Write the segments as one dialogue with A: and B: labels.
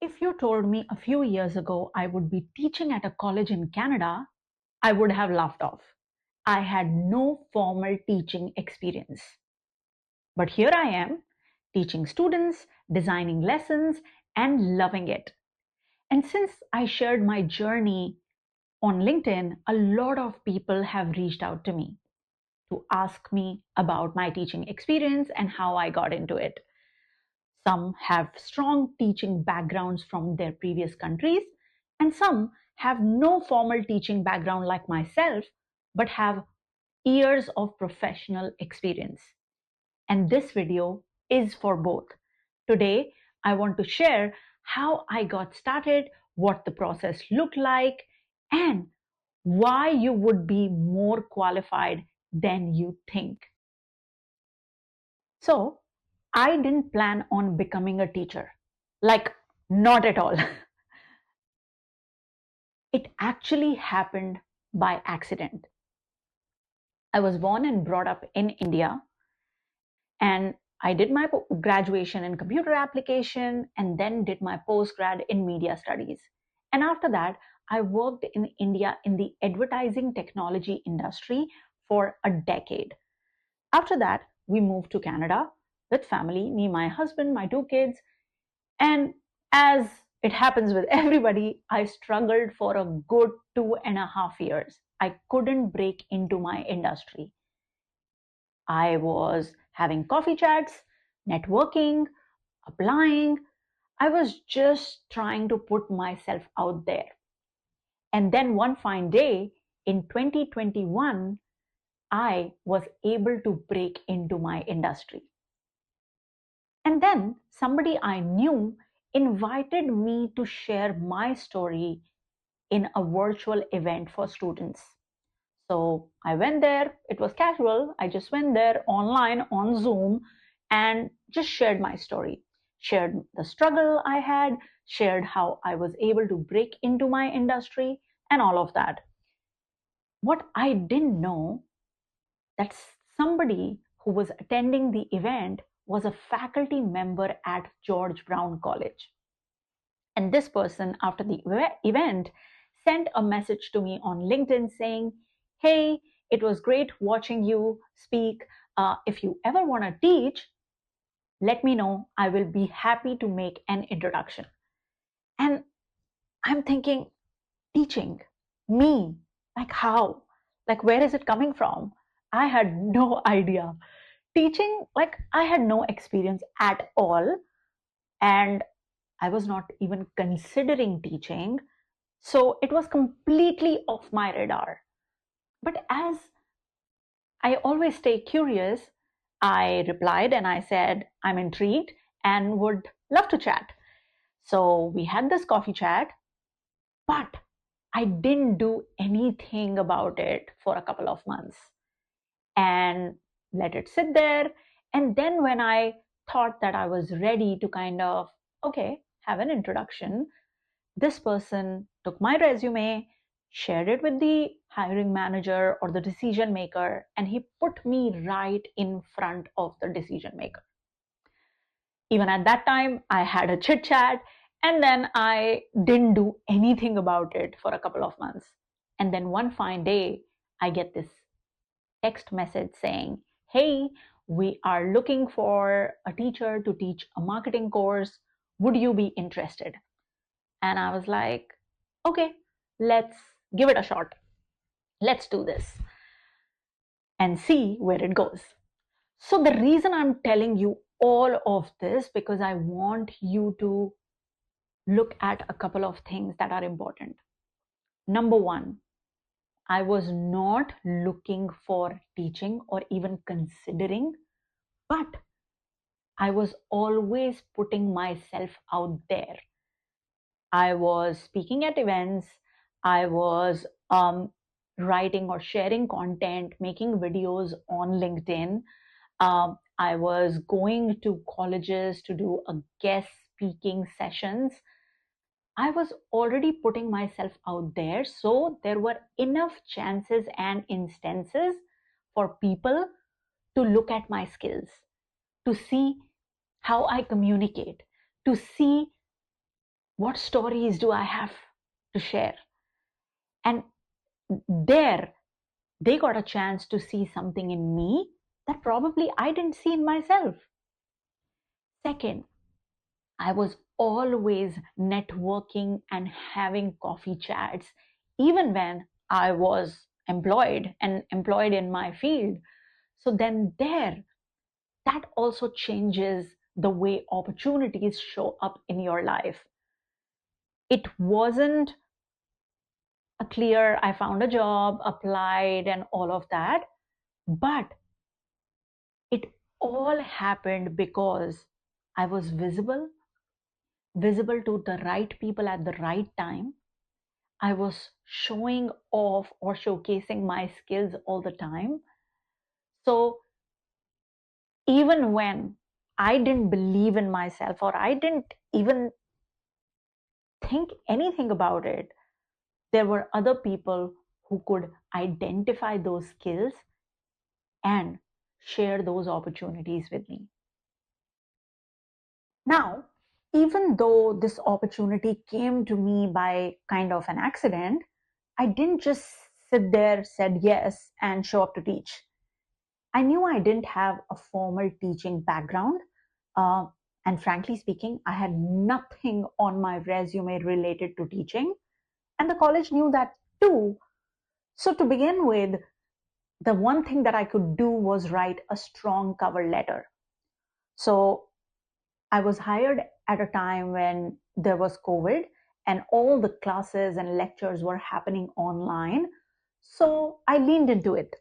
A: If you told me a few years ago I would be teaching at a college in Canada, I would have laughed off. I had no formal teaching experience. But here I am, teaching students, designing lessons, and loving it. And since I shared my journey on LinkedIn, a lot of people have reached out to me to ask me about my teaching experience and how I got into it. Some have strong teaching backgrounds from their previous countries, and some have no formal teaching background like myself, but have years of professional experience. And this video is for both. Today, I want to share how I got started, what the process looked like, and why you would be more qualified than you think. So, I didn't plan on becoming a teacher. Like, not at all. It actually happened by accident. I was born and brought up in India, and I did my graduation in computer application and then did my postgrad in media studies. And after that, I worked in India in the advertising technology industry for a decade. After that, we moved to Canada with family, me, my husband, my two kids. And as it happens with everybody, I struggled for a good 2.5 years. I couldn't break into my industry. I was having coffee chats, networking, applying. I was just trying to put myself out there. And then one fine day in 2021, I was able to break into my industry. And then somebody I knew invited me to share my story in a virtual event for students. So I went there, it was casual. I just went there online on Zoom and just shared my story, shared the struggle I had, shared how I was able to break into my industry, and all of that. What I didn't know that somebody who was attending the event was a faculty member at George Brown College. And this person, after the event, sent a message to me on LinkedIn saying, "Hey, it was great watching you speak. If you ever want to teach, let me know. I will be happy to make an introduction." And I'm thinking, teaching me, like how? Like, where is it coming from? I had no idea. Teaching, like, I had no experience at all. And I was not even considering teaching. So it was completely off my radar. But as I always stay curious, I replied and I said, I'm intrigued and would love to chat. So we had this coffee chat, but I didn't do anything about it for a couple of months and let it sit there. And then when I thought that I was ready to kind of, okay, have an introduction, this person took my resume, shared it with the hiring manager or the decision maker, and he put me right in front of the decision maker. Even at that time, I had a chit chat, and then I didn't do anything about it for a couple of months. And then one fine day, I get this text message saying, "Hey, we are looking for a teacher to teach a marketing course. Would you be interested?" And I was like, okay, let's give it a shot. Let's do this and see where it goes. So the reason I'm telling you all of this, because I want you to look at a couple of things that are important. Number one, I was not looking for teaching or even considering, but I was always putting myself out there. I was speaking at events. I was writing or sharing content, making videos on LinkedIn. I was going to colleges to do a guest speaking sessions. I was already putting myself out there, so there were enough chances and instances for people to look at my skills, to see how I communicate, to see What stories do I have to share? And there, they got a chance to see something in me that probably I didn't see in myself. Second, I was always networking and having coffee chats, even when I was employed and employed in my field. So then, there, that also changes the way opportunities show up in your life. It wasn't a clear, I found a job, applied, and all of that, but it all happened because I was visible to the right people at the right time. I was showing off or showcasing my skills all the time. So even when I didn't believe in myself or I didn't even think anything about it, there were other people who could identify those skills and share those opportunities with me. Now, even though this opportunity came to me by kind of an accident, I didn't just sit there, said yes, and show up to teach. I knew I didn't have a formal teaching background. Uh, and frankly speaking, I had nothing on my resume related to teaching. And the college knew that too. So, to begin with, the one thing that I could do was write a strong cover letter. So, I was hired at a time when there was COVID and all the classes and lectures were happening online. So, I leaned into it.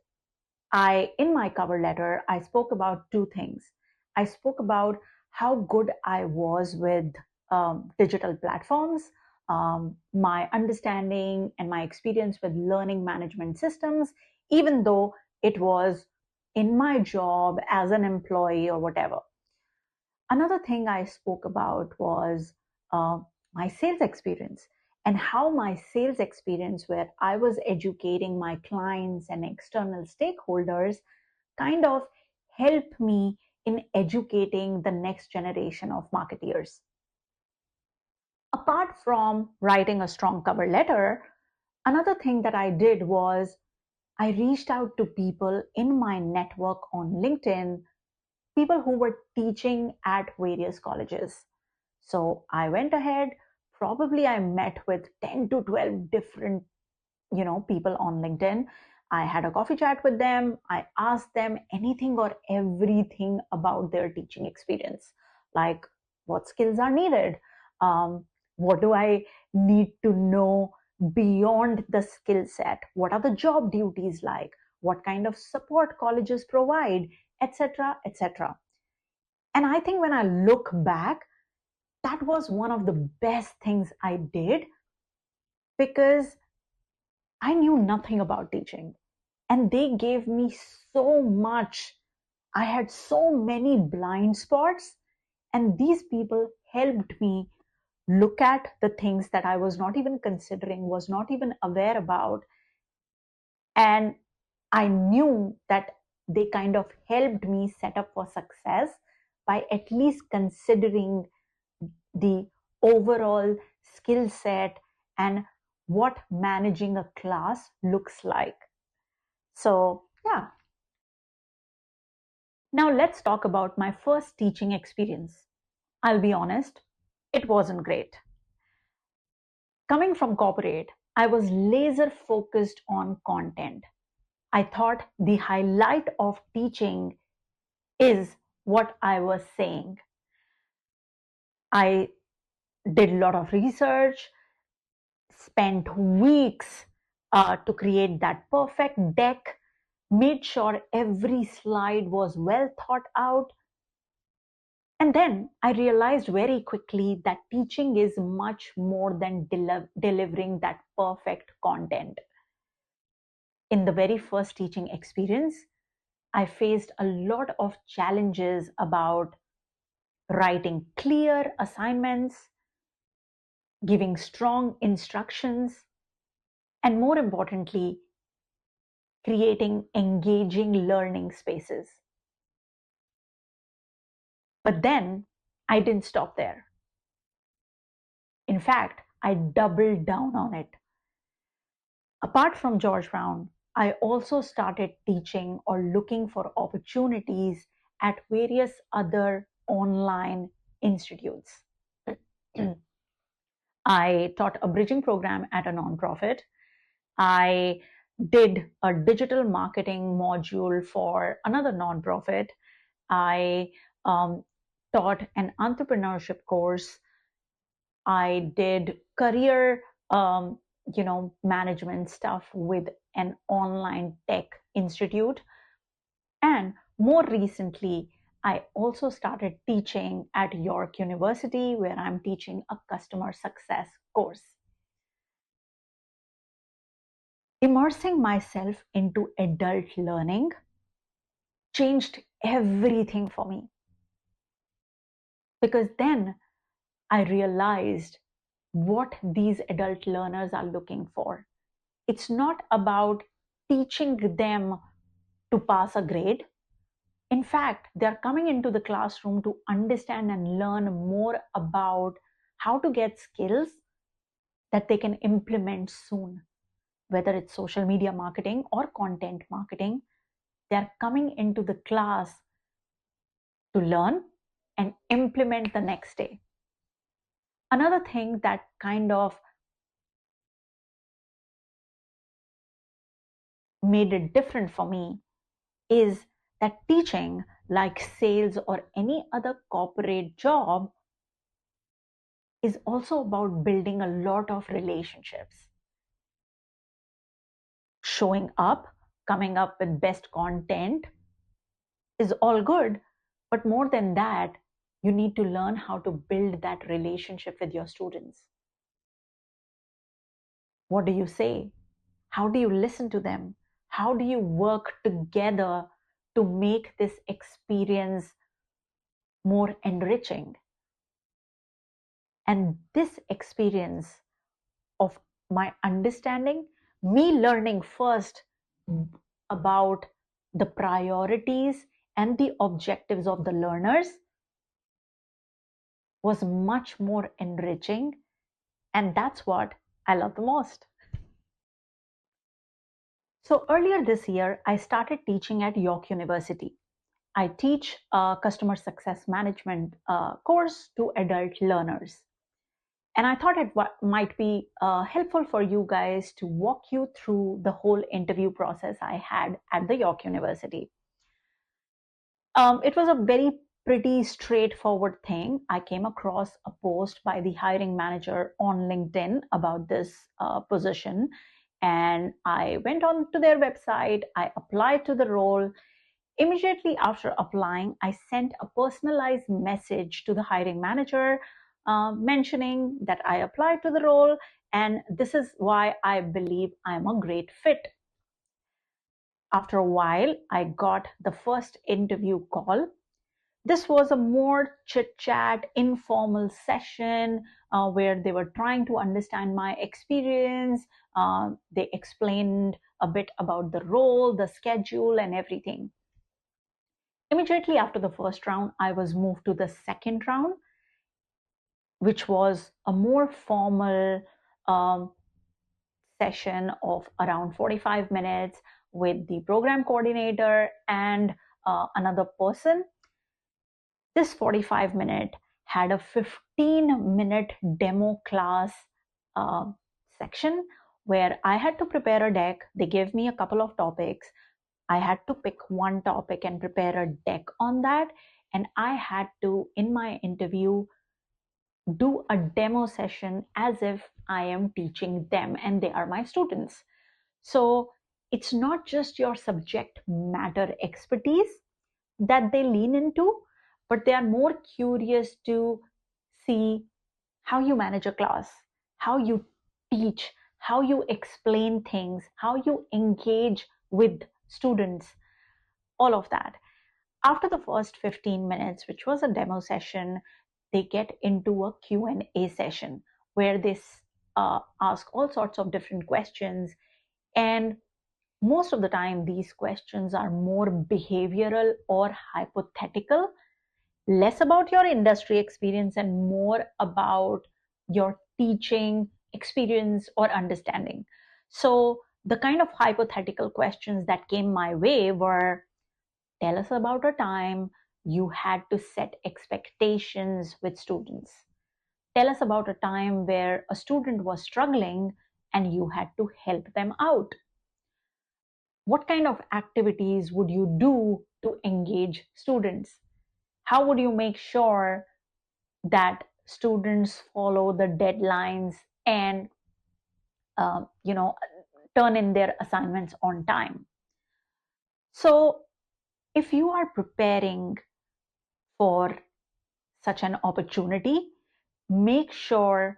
A: In my cover letter, I spoke about two things. I spoke about how good I was with digital platforms, my understanding and my experience with learning management systems, even though it was in my job as an employee or whatever. Another thing I spoke about was uh, my sales experience and how my sales experience, where I was educating my clients and external stakeholders, kind of helped me in educating the next generation of marketeers. Apart from writing a strong cover letter, another thing that I did was I reached out to people in my network on LinkedIn, people who were teaching at various colleges. So I went ahead, probably I met with 10 to 12 different people on LinkedIn. I had a coffee chat with them. I asked them anything or everything about their teaching experience, like what skills are needed, um, what do I need to know beyond the skill set, what are the job duties like, what kind of support colleges provide, etc., etc. And I think when I look back, that was one of the best things I did because I knew nothing about teaching. And they gave me so much. I had so many blind spots, and these people helped me look at the things that I was not even considering, was not even aware about. And I knew that they kind of helped me set up for success by at least considering the overall skill set and what managing a class looks like. So, yeah. Now, let's talk about my first teaching experience. I'll be honest, it wasn't great. Coming from corporate, I was laser focused on content. I thought the highlight of teaching is what I was saying. I did a lot of research, spent weeks to create that perfect deck, made sure every slide was well thought out. And then I realized very quickly that teaching is much more than delivering that perfect content. In the very first teaching experience, I faced a lot of challenges about writing clear assignments, giving strong instructions, and more importantly, creating engaging learning spaces. But then I didn't stop there. In fact, I doubled down on it. Apart from George Brown, I also started teaching or looking for opportunities at various other online institutes. I taught a bridging program at a nonprofit. I did a digital marketing module for another nonprofit. I um, taught an entrepreneurship course. I did career, management stuff with an online tech institute. And more recently, I also started teaching at York University, where I'm teaching a customer success course. Immersing myself into adult learning changed everything for me, because then I realized what these adult learners are looking for. It's not about teaching them to pass a grade. In fact, they're coming into the classroom to understand and learn more about how to get skills that they can implement soon, whether it's social media marketing or content marketing. They're coming into the class to learn and implement the next day. Another thing that kind of made it different for me is that teaching, like sales or any other corporate job, is also about building a lot of relationships. Showing up, coming up with best content is all good, but more than that, you need to learn how to build that relationship with your students. What do you say? How do you listen to them? How do you work together to make this experience more enriching? And this experience of my understanding, me learning first about the priorities and the objectives of the learners, was much more enriching. And that's what I love the most. So earlier this year, I started teaching at York University. I teach a customer success management course to adult learners. And I thought it might be helpful for you guys to walk you through the whole interview process I had at the York University. It was a very pretty straightforward thing. I came across a post by the hiring manager on LinkedIn about this position, and I went on to their website. I applied to the role. Immediately after applying, I sent a personalized message to the hiring manager mentioning that I applied to the role and this is why I believe I'm a great fit. After a while, I got the first interview call. This was a more chit chat, informal session where they were trying to understand my experience. They explained a bit about the role, the schedule, and everything. Immediately after the first round, I was moved to the second round, which was a more formal um, session of around 45 minutes with the program coordinator and another person. This 45-minute had a 15-minute demo class uh, section where I had to prepare a deck. They gave me a couple of topics. I had to pick one topic and prepare a deck on that. And I had to, in my interview, do a demo session as if I am teaching them and they are my students. So it's not just your subject matter expertise that they lean into, but they are more curious to see how you manage a class, how you teach, how you explain things, how you engage with students, all of that. After the first 15 minutes, which was a demo session, they get into a Q&A session where they ask all sorts of different questions. And most of the time, these questions are more behavioral or hypothetical, less about your industry experience and more about your teaching experience or understanding. So the kind of hypothetical questions that came my way were: tell us about a time you had to set expectations with students. Tell us about a time where a student was struggling and you had to help them out. What kind of activities would you do to engage students? How would you make sure that students follow the deadlines and uh, you know turn in their assignments on time? So if you are preparing for such an opportunity, make sure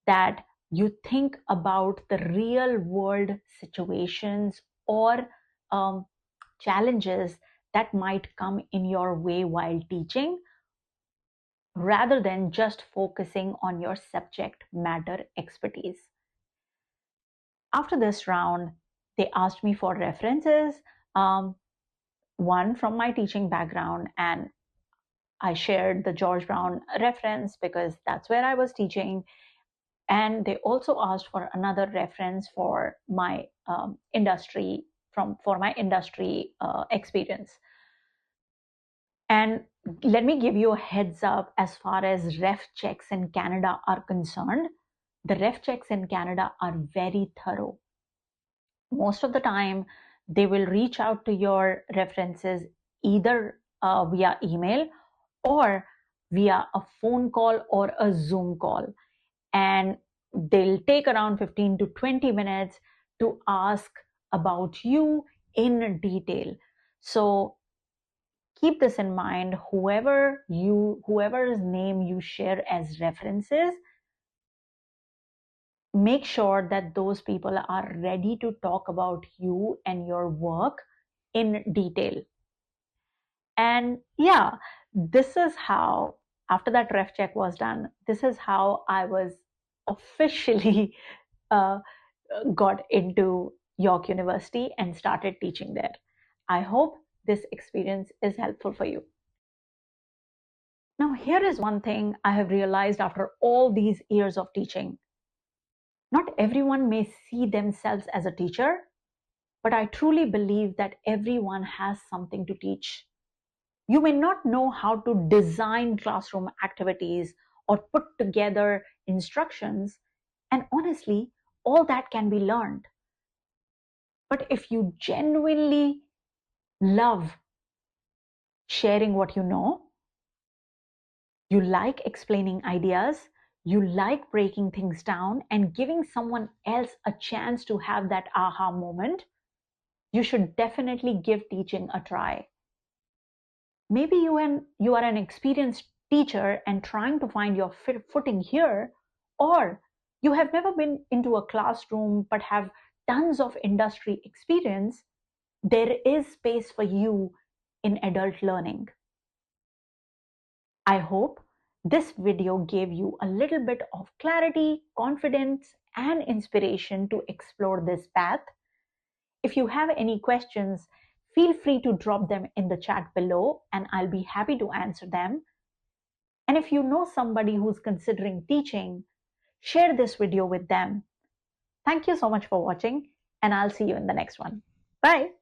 A: that you think about the real world situations or um, challenges that might come in your way while teaching, rather than just focusing on your subject matter expertise. After this round, they asked me for references, um, one from my teaching background, and I shared the George Brown reference because that's where I was teaching. And they also asked for another reference for my industry, for my industry experience. And let me give you a heads up as far as ref checks in Canada are concerned. The ref checks in Canada are very thorough. Most of the time, they will reach out to your references either via email or via a phone call or a Zoom call. And they'll take around 15 to 20 minutes to ask about you in detail. So keep this in mind. Whoever's name you share as references, make sure that those people are ready to talk about you and your work in detail. And yeah, this is how, after that ref check was done, this is how I was officially uh, got into York University and started teaching there. I hope this experience is helpful for you. Now, here is one thing I have realized after all these years of teaching. Not everyone may see themselves as a teacher, but I truly believe that everyone has something to teach. You may not know how to design classroom activities or put together instructions, and honestly, all that can be learned. But if you genuinely love sharing what you know, you like explaining ideas, you like breaking things down and giving someone else a chance to have that aha moment, you should definitely give teaching a try. Maybe you are an experienced teacher and trying to find your footing here, or you have never been into a classroom but have tons of industry experience. There is space for you in adult learning. I hope this video gave you a little bit of clarity, confidence, and inspiration to explore this path. If you have any questions, feel free to drop them in the chat below and I'll be happy to answer them. And if you know somebody who's considering teaching, share this video with them. Thank you so much for watching, and I'll see you in the next one. Bye.